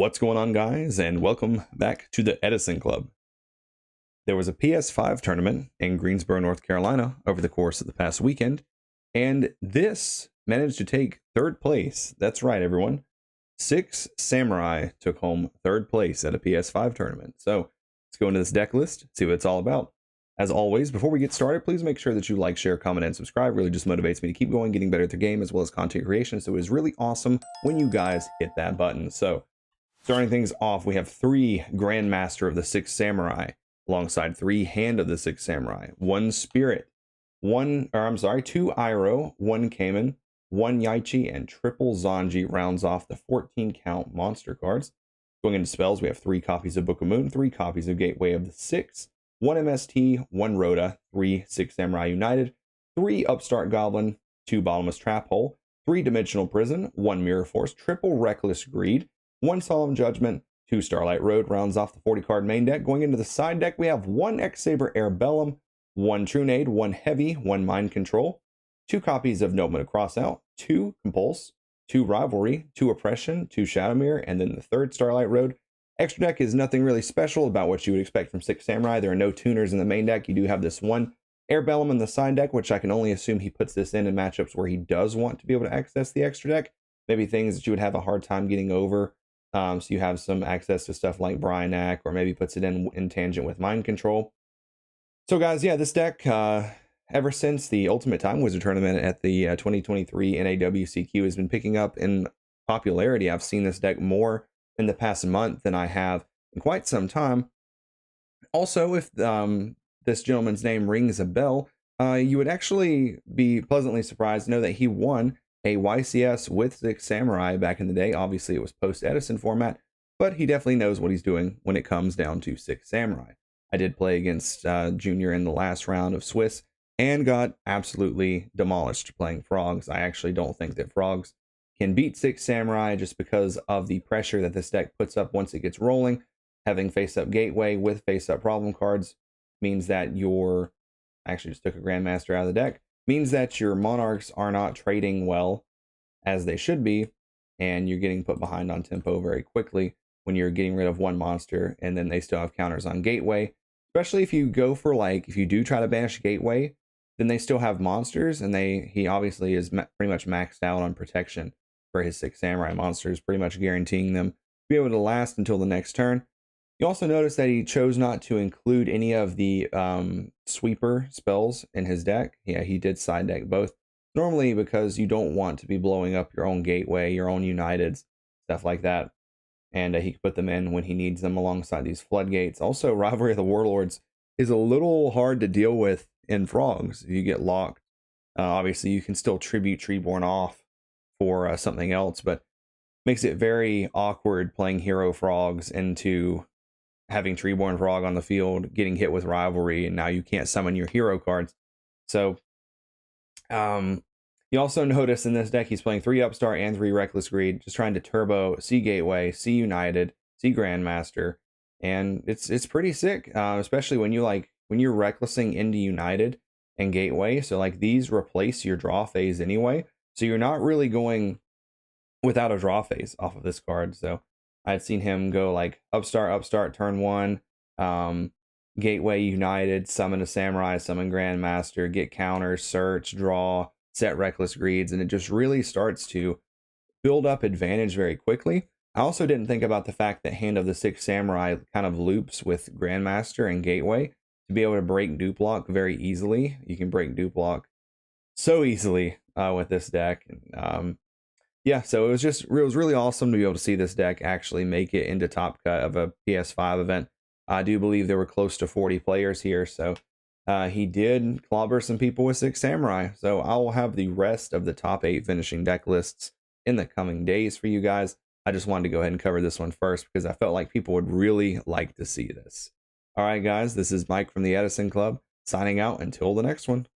What's going on, guys, and welcome back to the Edison Club. There was a PS5 tournament in Greensboro, North Carolina over the course of the past weekend, and this managed to take third place. That's right, everyone. 6 Samurai took home third place at a PS5 tournament. So let's go into this deck list, see what it's all about. As always, before we get started, please make sure that you like, share, comment, and subscribe. It really just motivates me to keep going, getting better at the game, as well as content creation. So it is really awesome when you guys hit that button. So starting things off, we have 3 Grandmaster of the 6 Samurai, alongside 3 Hand of the 6 Samurai, 1 Spirit, 2 Iroh, 1 Cayman, 1 Yaichi, and triple Zanji rounds off the 14 count monster cards. Going into spells, we have 3 copies of Book of Moon, 3 copies of Gateway of the 6, 1 MST, 1 Rhoda, 3 6 Samurai United, 3 Upstart Goblin, 2 Bottomless Trap Hole, 3 Dimensional Prison, 1 Mirror Force, triple Reckless Greed, 1 Solemn Judgment, 2 Starlight Road rounds off the 40 card main deck. Going into the side deck, we have 1 X-Saber Airbellum, 1 Trunade, 1 Heavy, 1 Mind Control, 2 copies of Nobleman Crossout, 2 Compulse, 2 Rivalry, 2 Oppression, 2 Shadowmere, and then the 3rd Starlight Road. Extra deck is nothing really special about what you would expect from 6 Samurai. There are no tuners in the main deck. You do have this 1 Airbellum in the side deck, which I can only assume he puts this in matchups where he does want to be able to access the extra deck. Maybe things that you would have a hard time getting over. So you have some access to stuff like Bryanak, or maybe puts it in tangent with Mind Control. So guys, yeah, this deck, ever since the Ultimate Time Wizard Tournament at the 2023 NAWCQ has been picking up in popularity. I've seen this deck more in the past month than I have in quite some time. Also, if this gentleman's name rings a bell, you would actually be pleasantly surprised to know that he won a YCS with 6 Samurai back in the day. Obviously, it was post-Edison format, but he definitely knows what he's doing when it comes down to 6 Samurai. I did play against Junior in the last round of Swiss and got absolutely demolished playing Frogs. I actually don't think that Frogs can beat 6 Samurai just because of the pressure that this deck puts up once it gets rolling. Having face-up Gateway with face-up problem cards means that your... I actually just took a Grandmaster out of the deck. Means that your Monarchs are not trading well as they should be, and you're getting put behind on tempo very quickly when you're getting rid of 1 monster, and then they still have counters on Gateway. Especially if you go for, like, if you do try to banish Gateway, then they still have monsters, and he obviously is pretty much maxed out on protection for his 6 Samurai monsters, pretty much guaranteeing them to be able to last until the next turn. You also notice that he chose not to include any of the sweeper spells in his deck. Yeah, he did side deck both. Normally because you don't want to be blowing up your own Gateway, your own Uniteds, stuff like that. And he can put them in when he needs them alongside these Floodgates. Also, Rivalry of the Warlords is a little hard to deal with in Frogs if you get locked. Obviously, you can still tribute Treeborn off for something else, but makes it very awkward playing Hero Frogs into having Treeborn Frog on the field, getting hit with Rivalry, and now you can't summon your hero cards. So you also notice in this deck he's playing 3 Upstart and 3 Reckless Greed, just trying to turbo C Gateway, C United, C Grandmaster, and it's pretty sick, especially when you're recklessing into United and Gateway. So like these replace your draw phase anyway, so you're not really going without a draw phase off of this card. So I'd seen him go like Upstart, turn 1, Gateway United, summon a Samurai, summon Grandmaster, get counters, search, draw, set Reckless Greeds, and it just really starts to build up advantage very quickly. I also didn't think about the fact that Hand of the 6 Samurai kind of loops with Grandmaster and Gateway to be able to break dupe lock very easily. You can break dupe lock so easily with this deck. Yeah, so it was really awesome to be able to see this deck actually make it into top cut of a PS5 event. I do believe there were close to 40 players here, so he did clobber some people with 6 Samurai. So I will have the rest of the top 8 finishing deck lists in the coming days for you guys. I just wanted to go ahead and cover this one first because I felt like people would really like to see this. All right, guys, this is Mike from the Edison Club, signing out until the next one.